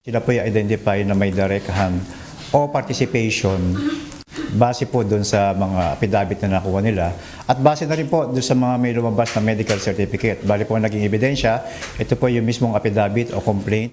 Sila po i-identify na may direct hand o participation base po doon sa mga affidavit na nakuha nila at base na rin po doon sa mga may lumabas na medical certificate. Bali po naging ebidensya, ito po yung mismong affidavit o complaint.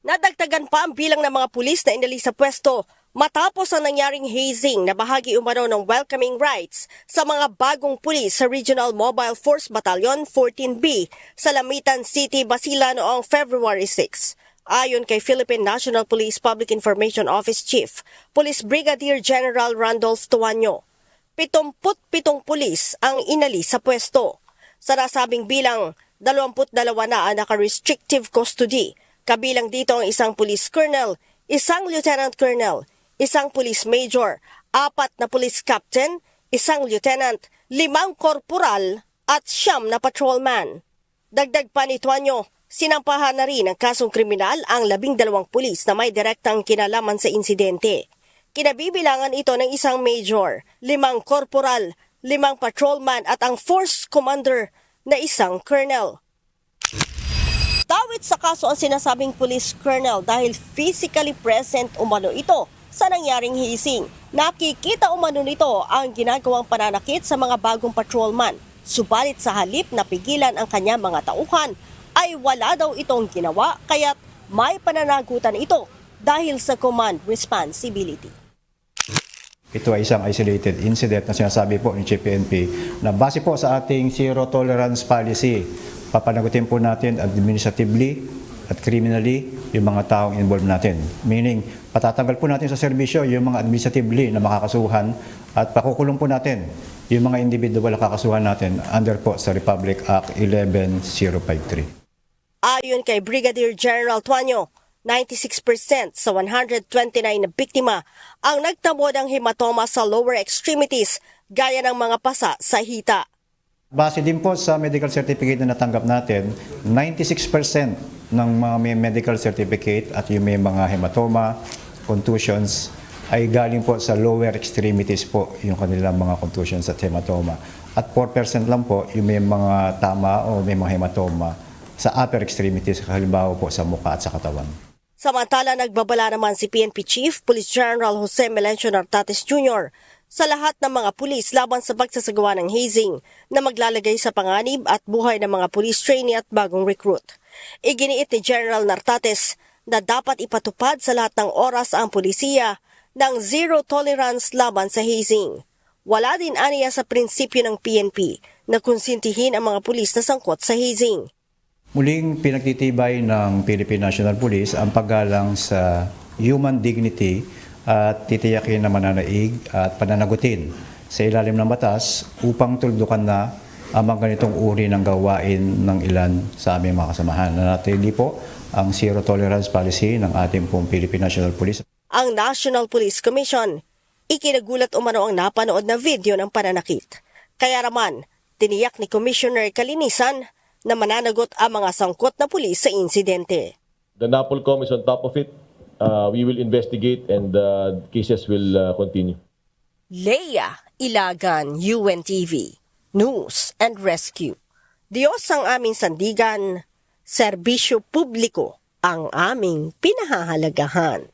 Nadagdagan pa ang bilang ng mga pulis na inalis sa pwesto matapos ang nangyaring hazing na bahagi umano ng welcoming rights sa mga bagong pulis sa Regional Mobile Force Battalion 14B sa Lamitan City, Basilan noong February 6. Ayon kay Philippine National Police Public Information Office Chief, Police Brigadier General Randolph Tuanyo, 77 pulis ang inalis sa pwesto. Sa nasabing bilang, 22 na ang naka-restrictive custody. Kabilang dito ang isang police colonel, isang lieutenant colonel, isang police major, 4 na police captain, isang lieutenant, 5 korporal at 9 na patrolman. Dagdag pa ni Tuanyo, sinampahan na rin ng kasong kriminal ang 12 pulis na may direktang kinalaman sa insidente. Kinabibilangan ito ng isang major, 5 korporal, 5 patrolman at ang force commander na isang colonel. Tawid sa kaso ang sinasabing police colonel dahil physically present umano ito sa nangyaring hazing. Nakikita umano nito ang ginagawang pananakit sa mga bagong patrolman. Subalit sa halip na pigilan ang kanyang mga tauhan, ay wala daw itong ginawa kaya't may pananagutan ito dahil sa command responsibility. Ito ay isang isolated incident na sinasabi po ni Chief PNP na base po sa ating zero tolerance policy, papanagutin po natin administratively at criminally yung mga taong involved natin. Meaning, patatanggal po natin sa serbisyo yung mga administratively na makakasuhan at pakukulong po natin yung mga individual na kakasuhan natin under po sa Republic Act 11053. Ayon kay Brigadier General Tuanyo, 96% sa 129 na biktima ang nagtamo ng hematoma sa lower extremities gaya ng mga pasa sa hita. Base din po sa medical certificate na natanggap natin, 96% ng mga may medical certificate at yung may mga hematoma, contusions ay galing po sa lower extremities po yung kanilang mga contusions at hematoma. At 4% lang po yung may mga tama o may mga hematoma sa upper extremities, halimbawa po sa mukha at sa katawan. Samantala, nagbabala naman si PNP Chief Police General Jose Melencio Nartates Jr. sa lahat ng mga pulis laban sa pagsasagawa ng hazing na maglalagay sa panganib at buhay ng mga police trainee at bagong recruit. Iginiit ni General Nartates na dapat ipatupad sa lahat ng oras ang pulisiya ng zero tolerance laban sa hazing. Wala din aniya sa prinsipyo ng PNP na konsintihin ang mga pulis na sangkot sa hazing. Muling pinagtitibay ng Philippine National Police ang paggalang sa human dignity at titiyakin na mananaig at pananagutin sa ilalim ng batas upang tuldukan na ang mga ganitong uri ng gawain ng ilan sa aming mga kasamahan. Nanatili po ang zero tolerance policy ng ating pong Philippine National Police. Ang National Police Commission, ikinagulat umano ang napanood na video ng pananakit. Kaya naman, tiniyak ni Commissioner Kalinisan na mananagot ang mga sangkot na pulis sa insidente. The NAPOLCOM is on top of it. We will investigate and cases will continue. Leia Ilagan, UNTV, News and Rescue. Diyos ang aming sandigan, serbisyo publiko ang aming pinahahalagahan.